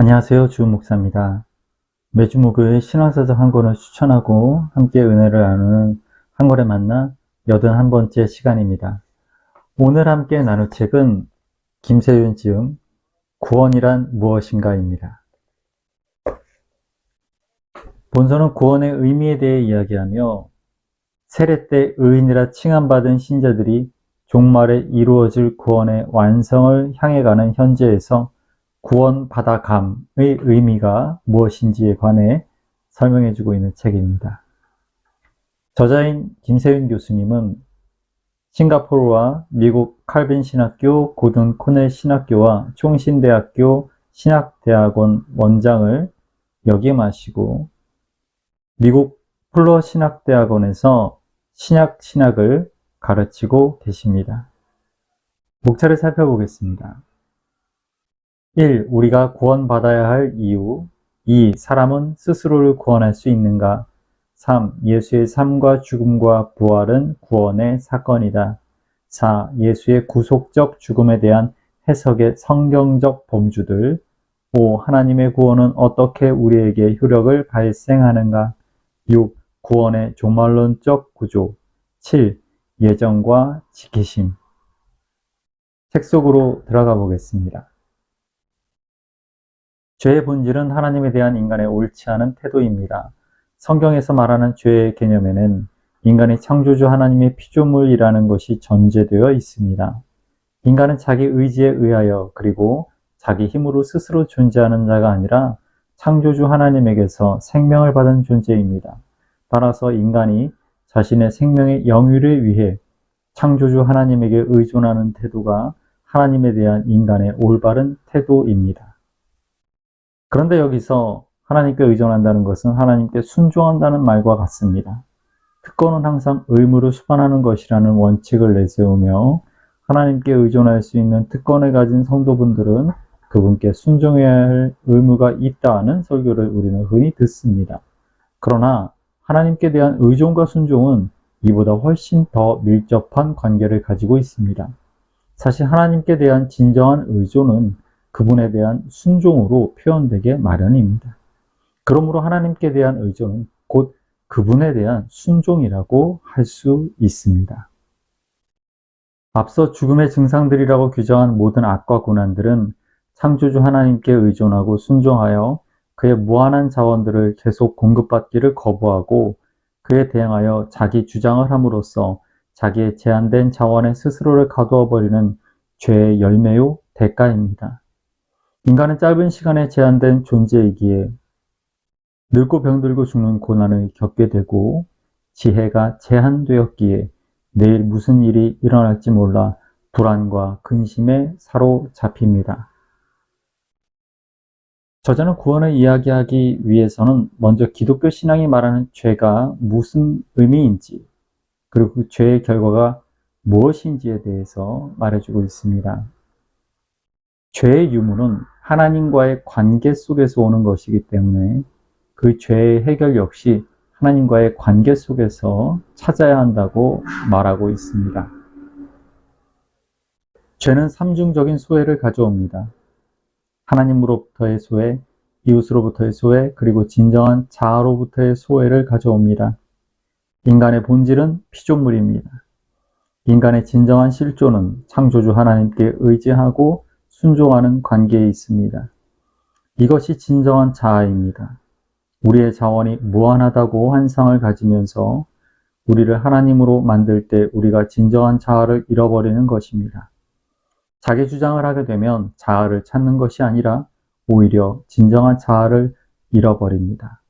안녕하세요. 주은 목사입니다. 매주 목요일 신앙서적 한 권을 추천하고 함께 은혜를 나누는 한 권에 만나 81번째 시간입니다. 오늘 함께 나눌 책은 김세윤 지음 구원이란 무엇인가입니다. 본서는 구원의 의미에 대해 이야기하며 세례 때 의인이라 칭함받은 신자들이 종말에 이루어질 구원의 완성을 향해 가는 현재에서 구원받아감의 의미가 무엇인지에 관해 설명해주고 있는 책입니다. 저자인 김세윤 교수님은 싱가포르와 미국 칼빈 신학교, 고든 코넬 신학교와 총신대학교 신학대학원 원장을 역임하시고 미국 플러 신학대학원에서 신약신학을 가르치고 계십니다. 목차를 살펴보겠습니다. 1. 우리가 구원받아야 할 이유. 2. 사람은 스스로를 구원할 수 있는가. 3. 예수의 삶과 죽음과 부활은 구원의 사건이다. 4. 예수의 구속적 죽음에 대한 해석의 성경적 범주들. 5. 하나님의 구원은 어떻게 우리에게 효력을 발생하는가. 6. 구원의 종말론적 구조. 7. 예정과 지키심. 책 속으로 들어가 보겠습니다. 죄의 본질은 하나님에 대한 인간의 옳지 않은 태도입니다. 성경에서 말하는 죄의 개념에는 인간이 창조주 하나님의 피조물이라는 것이 전제되어 있습니다. 인간은 자기 의지에 의하여 그리고 자기 힘으로 스스로 존재하는 자가 아니라 창조주 하나님에게서 생명을 받은 존재입니다. 따라서 인간이 자신의 생명의 영위를 위해 창조주 하나님에게 의존하는 태도가 하나님에 대한 인간의 올바른 태도입니다. 그런데 여기서 하나님께 의존한다는 것은 하나님께 순종한다는 말과 같습니다. 특권은 항상 의무를 수반하는 것이라는 원칙을 내세우며 하나님께 의존할 수 있는 특권을 가진 성도분들은 그분께 순종해야 할 의무가 있다는 설교를 우리는 흔히 듣습니다. 그러나 하나님께 대한 의존과 순종은 이보다 훨씬 더 밀접한 관계를 가지고 있습니다. 사실 하나님께 대한 진정한 의존은 그분에 대한 순종으로 표현되게 마련입니다. 그러므로 하나님께 대한 의존은 곧 그분에 대한 순종이라고 할 수 있습니다. 앞서 죽음의 증상들이라고 규정한 모든 악과 고난들은 창조주 하나님께 의존하고 순종하여 그의 무한한 자원들을 계속 공급받기를 거부하고 그에 대항하여 자기 주장을 함으로써 자기의 제한된 자원에 스스로를 가두어 버리는 죄의 열매요 대가입니다. 인간은 짧은 시간에 제한된 존재이기에 늙고 병들고 죽는 고난을 겪게 되고 지혜가 제한되었기에 내일 무슨 일이 일어날지 몰라 불안과 근심에 사로잡힙니다. 저자는 구원을 이야기하기 위해서는 먼저 기독교 신앙이 말하는 죄가 무슨 의미인지 그리고 그 죄의 결과가 무엇인지에 대해서 말해주고 있습니다. 죄의 유무는 하나님과의 관계 속에서 오는 것이기 때문에 그 죄의 해결 역시 하나님과의 관계 속에서 찾아야 한다고 말하고 있습니다. 죄는 삼중적인 소외를 가져옵니다. 하나님으로부터의 소외, 이웃으로부터의 소외, 그리고 진정한 자아로부터의 소외를 가져옵니다. 인간의 본질은 피조물입니다. 인간의 진정한 실존은 창조주 하나님께 의지하고 순종하는 관계에 있습니다. 이것이 진정한 자아입니다. 우리의 자원이 무한하다고 환상을 가지면서 우리를 하나님으로 만들 때 우리가 진정한 자아를 잃어버리는 것입니다. 자기 주장을 하게 되면 자아를 찾는 것이 아니라 오히려 진정한 자아를 잃어버립니다.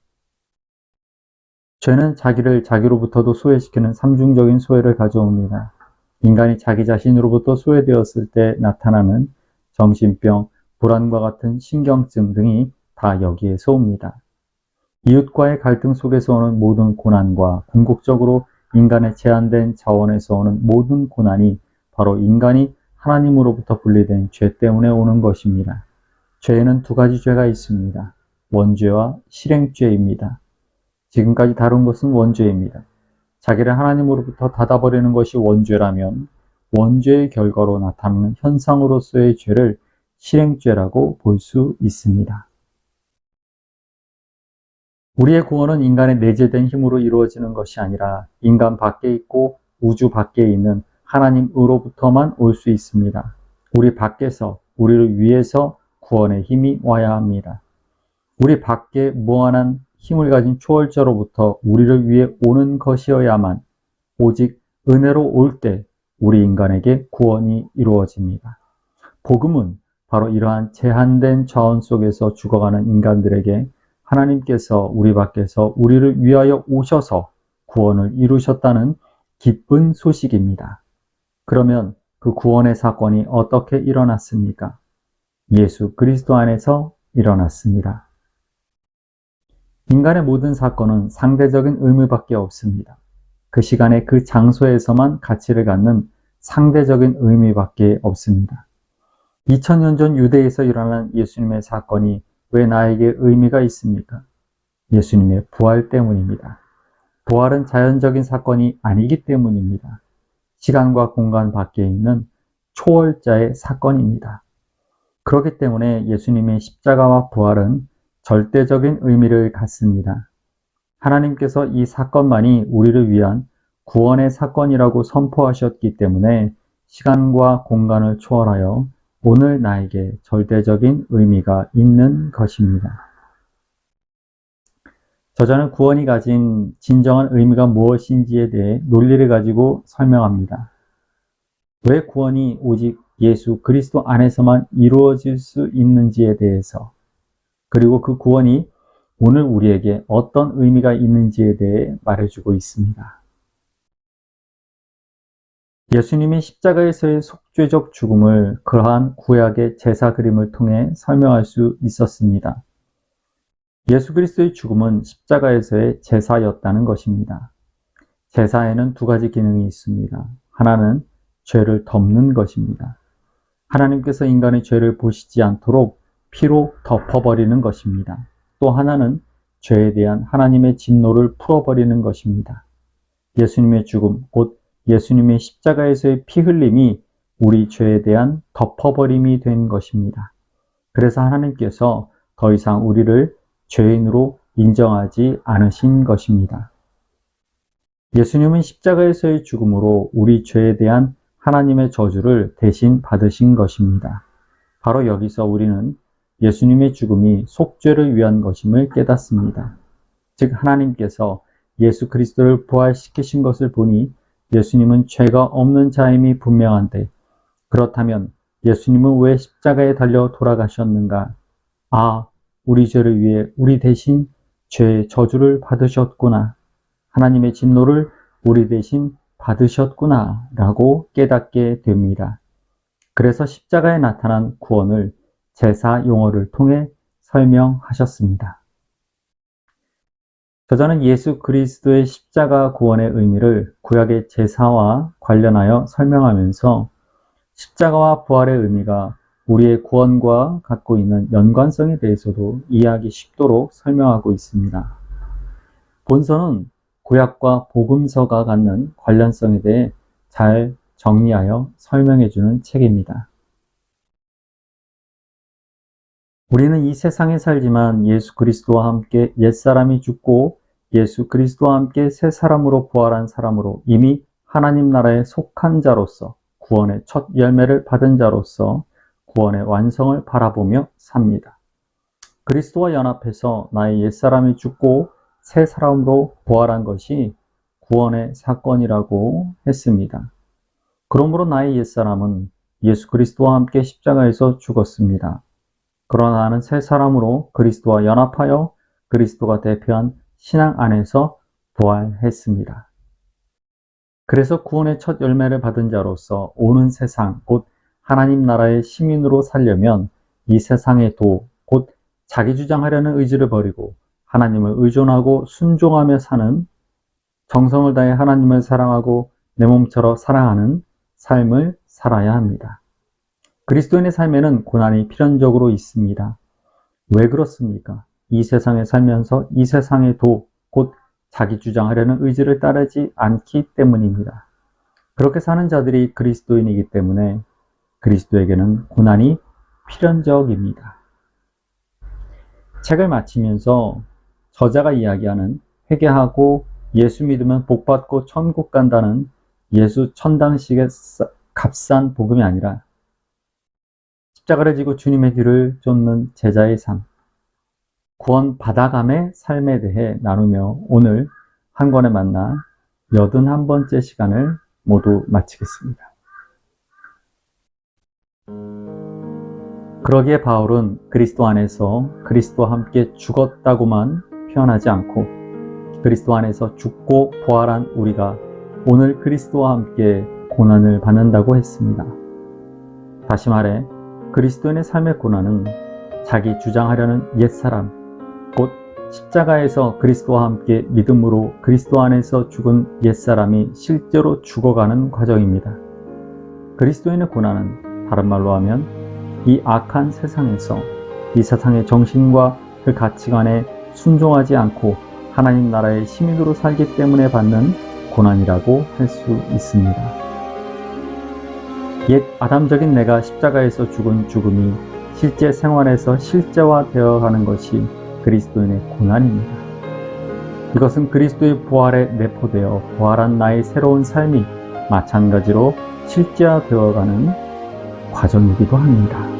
죄는 자기를 자기로부터도 소외시키는 삼중적인 소외를 가져옵니다. 인간이 자기 자신으로부터 소외되었을 때 나타나는 정신병, 불안과 같은 신경증 등이 다 여기에서 옵니다. 이웃과의 갈등 속에서 오는 모든 고난과 궁극적으로 인간의 제한된 자원에서 오는 모든 고난이 바로 인간이 하나님으로부터 분리된 죄 때문에 오는 것입니다. 죄에는 두 가지 죄가 있습니다. 원죄와 실행죄입니다. 지금까지 다룬 것은 원죄입니다. 자기를 하나님으로부터 닫아버리는 것이 원죄라면 원죄의 결과로 나타나는 현상으로서의 죄를 실행죄라고 볼 수 있습니다. 우리의 구원은 인간의 내재된 힘으로 이루어지는 것이 아니라 인간 밖에 있고 우주 밖에 있는 하나님으로부터만 올 수 있습니다. 우리 밖에서, 우리를 위해서 구원의 힘이 와야 합니다. 우리 밖에 무한한 힘을 가진 초월자로부터 우리를 위해 오는 것이어야만 오직 은혜로 올 때 우리 인간에게 구원이 이루어집니다. 복음은 바로 이러한 제한된 자원 속에서 죽어가는 인간들에게 하나님께서 우리 밖에서 우리를 위하여 오셔서 구원을 이루셨다는 기쁜 소식입니다. 그러면 그 구원의 사건이 어떻게 일어났습니까? 예수 그리스도 안에서 일어났습니다. 인간의 모든 사건은 상대적인 의미밖에 없습니다. 그 시간에 그 장소에서만 가치를 갖는 상대적인 의미밖에 없습니다. 2000년 전 유대에서 일어난 예수님의 사건이 왜 나에게 의미가 있습니까? 예수님의 부활 때문입니다. 부활은 자연적인 사건이 아니기 때문입니다. 시간과 공간 밖에 있는 초월자의 사건입니다. 그렇기 때문에 예수님의 십자가와 부활은 절대적인 의미를 갖습니다. 하나님께서 이 사건만이 우리를 위한 구원의 사건이라고 선포하셨기 때문에 시간과 공간을 초월하여 오늘 나에게 절대적인 의미가 있는 것입니다. 저자는 구원이 가진 진정한 의미가 무엇인지에 대해 논리를 가지고 설명합니다. 왜 구원이 오직 예수 그리스도 안에서만 이루어질 수 있는지에 대해서, 그리고 그 구원이 오늘 우리에게 어떤 의미가 있는지에 대해 말해주고 있습니다. 예수님이 십자가에서의 속죄적 죽음을 그러한 구약의 제사 그림을 통해 설명할 수 있었습니다. 예수 그리스도의 죽음은 십자가에서의 제사였다는 것입니다. 제사에는 두 가지 기능이 있습니다. 하나는 죄를 덮는 것입니다. 하나님께서 인간의 죄를 보시지 않도록 피로 덮어버리는 것입니다. 또 하나는 죄에 대한 하나님의 진노를 풀어버리는 것입니다. 예수님의 죽음, 곧 예수님의 십자가에서의 피 흘림이 우리 죄에 대한 덮어버림이 된 것입니다. 그래서 하나님께서 더 이상 우리를 죄인으로 인정하지 않으신 것입니다. 예수님은 십자가에서의 죽음으로 우리 죄에 대한 하나님의 저주를 대신 받으신 것입니다. 바로 여기서 우리는 예수님의 죽음이 속죄를 위한 것임을 깨닫습니다. 즉 하나님께서 예수 그리스도를 부활시키신 것을 보니 예수님은 죄가 없는 자임이 분명한데, 그렇다면 예수님은 왜 십자가에 달려 돌아가셨는가? 아, 우리 죄를 위해 우리 대신 죄의 저주를 받으셨구나. 하나님의 진노를 우리 대신 받으셨구나 라고 깨닫게 됩니다. 그래서 십자가에 나타난 구원을 제사 용어를 통해 설명하셨습니다. 저자는 예수 그리스도의 십자가 구원의 의미를 구약의 제사와 관련하여 설명하면서 십자가와 부활의 의미가 우리의 구원과 갖고 있는 연관성에 대해서도 이해하기 쉽도록 설명하고 있습니다. 본서는 구약과 복음서가 갖는 관련성에 대해 잘 정리하여 설명해주는 책입니다. 우리는 이 세상에 살지만 예수 그리스도와 함께 옛사람이 죽고 예수 그리스도와 함께 새 사람으로 부활한 사람으로 이미 하나님 나라에 속한 자로서 구원의 첫 열매를 받은 자로서 구원의 완성을 바라보며 삽니다. 그리스도와 연합해서 나의 옛사람이 죽고 새 사람으로 부활한 것이 구원의 사건이라고 했습니다. 그러므로 나의 옛사람은 예수 그리스도와 함께 십자가에서 죽었습니다. 그러나 나는 새 사람으로 그리스도와 연합하여 그리스도가 대표한 신앙 안에서 부활했습니다. 그래서 구원의 첫 열매를 받은 자로서 오는 세상, 곧 하나님 나라의 시민으로 살려면 이 세상의 도, 곧 자기 주장하려는 의지를 버리고 하나님을 의존하고 순종하며 사는, 정성을 다해 하나님을 사랑하고 내 몸처럼 사랑하는 삶을 살아야 합니다. 그리스도인의 삶에는 고난이 필연적으로 있습니다. 왜 그렇습니까? 이 세상에 살면서 이 세상의 도, 곧 자기 주장하려는 의지를 따르지 않기 때문입니다. 그렇게 사는 자들이 그리스도인이기 때문에 그리스도에게는 고난이 필연적입니다. 책을 마치면서 저자가 이야기하는 회개하고 예수 믿으면 복받고 천국 간다는 예수 천당식의 값싼 복음이 아니라 십자가를 지고 주님의 뒤를 쫓는 제자의 삶, 구원 받아감의 삶에 대해 나누며 오늘 한 권에 만나 81번째 시간을 모두 마치겠습니다. 그러기에 바울은 그리스도 안에서 그리스도와 함께 죽었다고만 표현하지 않고 그리스도 안에서 죽고 부활한 우리가 오늘 그리스도와 함께 고난을 받는다고 했습니다. 다시 말해 그리스도인의 삶의 고난은 자기 주장하려는 옛사람, 곧 십자가에서 그리스도와 함께 믿음으로 그리스도 안에서 죽은 옛사람이 실제로 죽어가는 과정입니다. 그리스도인의 고난은 다른 말로 하면 이 악한 세상에서 이 세상의 정신과 그 가치관에 순종하지 않고 하나님 나라의 시민으로 살기 때문에 받는 고난이라고 할 수 있습니다. 옛 아담적인 내가 십자가에서 죽은 죽음이 실제 생활에서 실제화되어 가는 것이 그리스도인의 고난입니다. 이것은 그리스도의 부활에 내포되어 부활한 나의 새로운 삶이 마찬가지로 실제화되어 가는 과정이기도 합니다.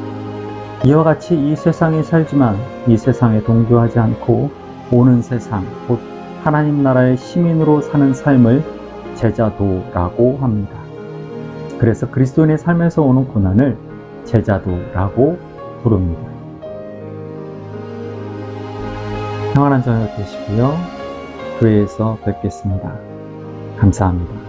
이와 같이 이 세상에 살지만 이 세상에 동조하지 않고 오는 세상, 곧 하나님 나라의 시민으로 사는 삶을 제자도라고 합니다. 그래서 그리스도인의 삶에서 오는 고난을 제자도라고 부릅니다. 평안한 저녁 되시고요. 교회에서 뵙겠습니다. 감사합니다.